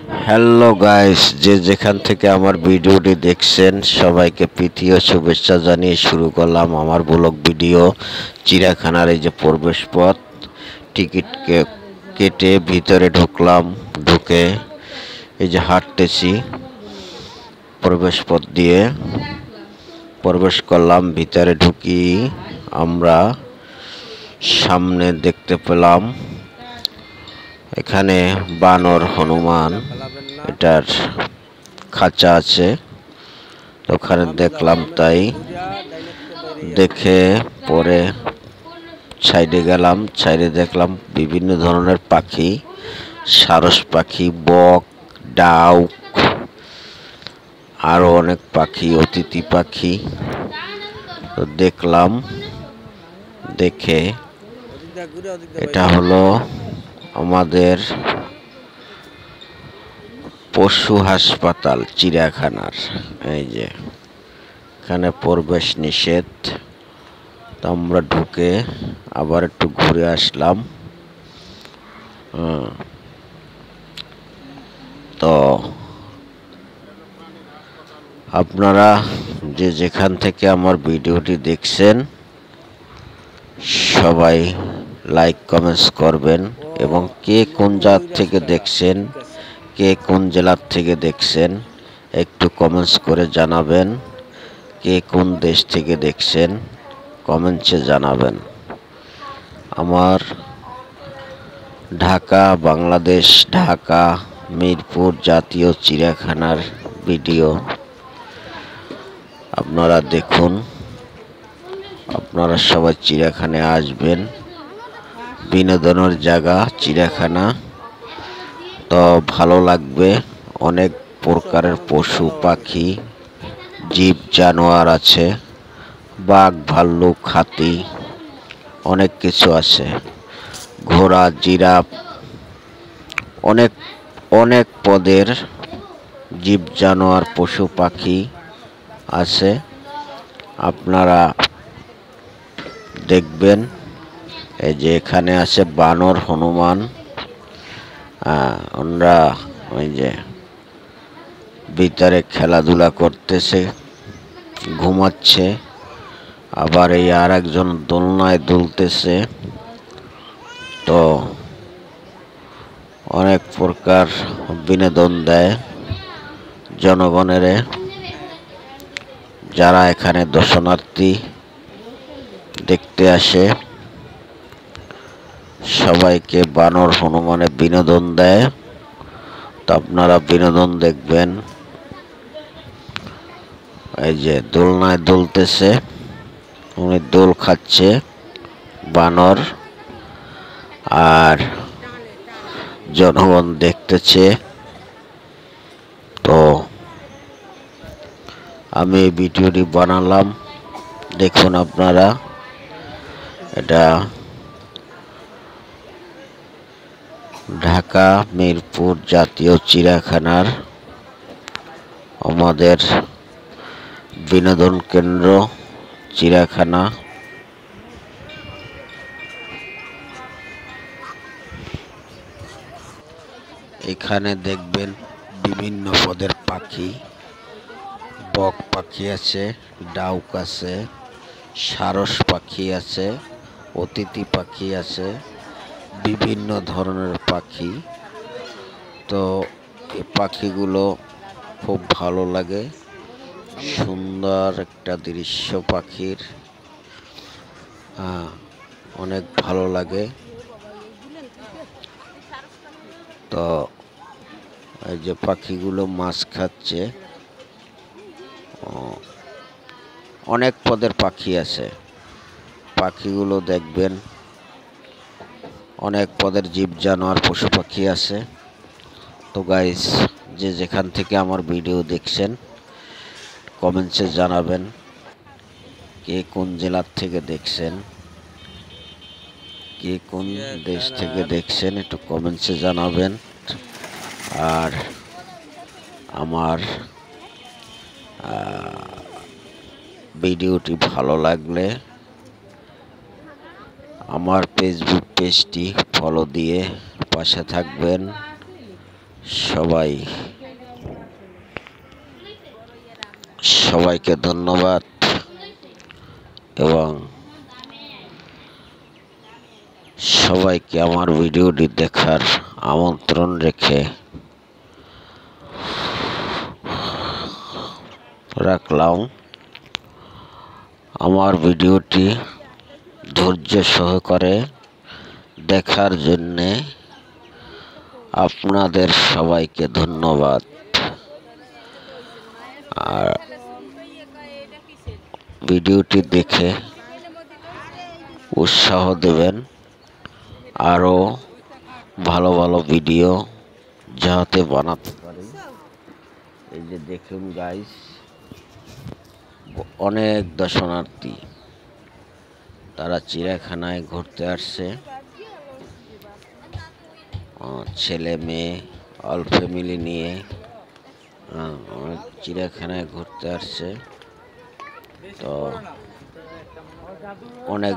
Hello guys, যে যেখান থেকে আমার ভিডিওটি দেখছেন সবাইকে প্রীতি ও শুভেচ্ছা জানিয়ে শুরু করলাম আমার ব্লগ ভিডিও। চিড়িয়াখানার এই যে প্রবেশ পথ, টিকিট কেটে ভিতরে ঢুকলাম। ঢুকে এই যে হাঁটতেছি প্রবেশ পথ দিয়ে প্রবেশ করলাম। ভিতরে ঢুকি আমরা সামনে দেখতে পেলাম এখানে বানর হনুমান এটার খাঁচা আছে, ওখানে দেখলাম। তাই দেখে পরে সাইডে গেলাম। সাইডে দেখলাম বিভিন্ন ধরনের পাখি, সারস পাখি, বক, ডাউক, আরো অনেক পাখি, অতিথি পাখি। তো দেখলাম, দেখে এটা হলো আমাদের পশু হাসপাতাল চিড়িয়াখানার। এই যে এখানে প্রবেশ নিষেধ, তো আমরা ঢুকে আবার একটু ঘুরে আসলাম। তো আপনারা যে যেখান থেকে আমার ভিডিওটি দেখছেন সবাই লাইক কমেন্টস করবেন, এবং কে কোন জাত থেকে দেখছেন, কে কোন জেলার থেকে দেখছেন একটু কমেন্টস করে জানাবেন। কে কোন দেশ থেকে দেখছেন কমেন্টসে জানাবেন। আমার ঢাকা, বাংলাদেশ, ঢাকা মিরপুর জাতীয় চিড়িয়াখানার ভিডিও আপনারা দেখুন। আপনারা সবাই চিড়িয়াখানায় আসবেন, বিনোদনের জায়গা চিড়িয়াখানা। তো ভালো লাগবে, অনেক প্রকারের পশু পাখি, জীব জানোয়ার আছে, বাঘ, ভাল্লুক, হাতি, অনেক কিছু আছে, ঘোড়া, জিরাফ, অনেক অনেক পদের জীব জানোয়ার পশু পাখি আছে। আপনারা দেখবেন। এই যে এখানে আছে বানর হনুমান, ওরা ওই যে ভিতরে খেলাধুলা করতেছে, ঘুমাচ্ছে। আবার এই আর একজন দোলনায় দুলতেছে। তো অনেক প্রকার বিনোদন দেয় জনগণের, যারা এখানে দর্শনার্থী দেখতে আসে। সবাইকে বানর হনুমানে বিনোদন দেয়, তো আপনারা বিনোদন দেখবেন। এই যে দোলনায় দুলতেছে, উনি দোল খাচ্ছে বানর, আর জনগণ দেখতেছে। তো আমি এই ভিডিওটি বানালাম, দেখুন আপনারা। এটা ঢাকা মিরপুর জাতীয় চিড়িয়াখানার আমাদের বিনোদন কেন্দ্র চিড়িয়াখানা। এখানে দেখবেন বিভিন্ন পদের পাখি, বক পাখি আছে, ডাউক আছে, সারস পাখি আছে, অতিথি পাখি আছে, বিভিন্ন ধরনের পাখি। তো এই পাখিগুলো খুব ভালো লাগে, সুন্দর একটা দৃশ্য পাখির, অনেক ভালো লাগে। তো এই যে পাখিগুলো মাছ খাচ্ছে, অনেক পদের পাখি আছে, পাখিগুলো দেখবেন। অনেক পদের জীব জানোয়ার পশু পাখি আছে। তো গাইস, যে যেখান থেকে আমার ভিডিও দেখছেন কমেন্টসে জানাবেন, কে কোন জেলার থেকে দেখছেন, কে কোন দেশ থেকে দেখছেন একটু কমেন্টসে জানাবেন। আর আমার ভিডিওটি ভালো লাগলে আমার ফেসবুক পেজটি ফলো দিয়ে পাশে থাকবেন। সবাইকে ধন্যবাদ এবং সবাইকে আমার ভিডিওটি দেখার আমন্ত্রণ রেখে রাখলাম। আমার ভিডিওটি ধৈর্য সহকারে দেখার জন্যে আপনাদের সবাইকে ধন্যবাদ। আর ভিডিওটি দেখে উৎসাহ দেবেন আরও ভালো ভালো ভিডিও যাতে বানাতে পারি। এই যে দেখুন গাইস, অনেক দর্শনার্থী তারা চিড়িয়াখানায় ঘুরতে আসছে, ছেলে মেয়ে অল ফ্যামিলি নিয়ে চিড়িয়াখানায় ঘুরতে আসছে। তো অনেক